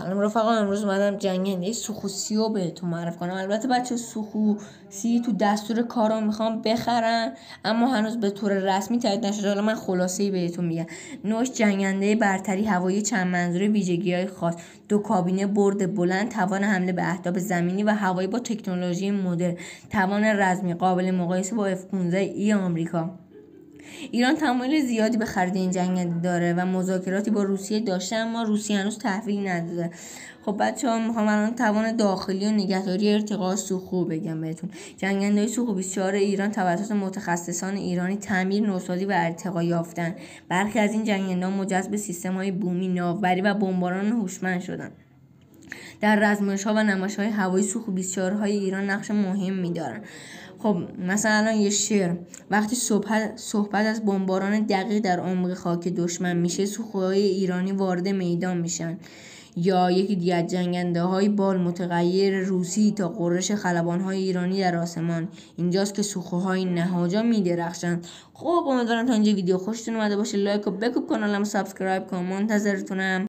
سلام رفقا، امروز اومدم جنگنده سوخوسی رو بهتون معرف کنم. البته بچه سوخوسی تو دستور کارو میخوام بخرن، اما هنوز به طور رسمی تایید نشده. حالا من خلاصه‌ای بهتون میگم. نوعش جنگنده برتری هوایی چند منظوره، ویژگی‌های خاص: 2 کابینه برد بلند، توان حمله به اهداف زمینی و هوایی با تکنولوژی مدرن، توان رزمی قابل مقایسه با F-15 آمریکا. ایران تمایل زیادی به خرید این جنگنده داره و مذاکراتی با روسیه داشته، اما روسیه هنوز تحویل نداده. خب بچه‌ها، میخوام الان توان داخلی و نگهداری ارتقاء سوخو بگم بهتون. جنگنده سوخو 24 ایران توسط متخصصان ایرانی تعمیر، نوسازی و ارتقا یافتن. برخی از این جنگنده‌ها مجهز به سیستم‌های بومی، ناوبری و بمباران هوشمند شدند. در رزمایش‌ها و نمایش‌های هوایی سوخو 24 های ایران نقش مهمی دارن. خب مثلا الان یه شعر: وقتی صحبت از بمباران دقیق در عمق خاک دشمن میشه، سوخوهای ایرانی وارد میدان میشن. یا یکی دیگه از جنگنده‌های بال متغیر روسی تا قررش خلبان‌های ایرانی در آسمان، اینجاست که سوخوهای نهاجا میدرخشن. خب امیدوارم تا اینجا ویدیو خوشتون اومده باشه. لایک و بکوب، کانالم سابسکرایب کن. منتظرتونم.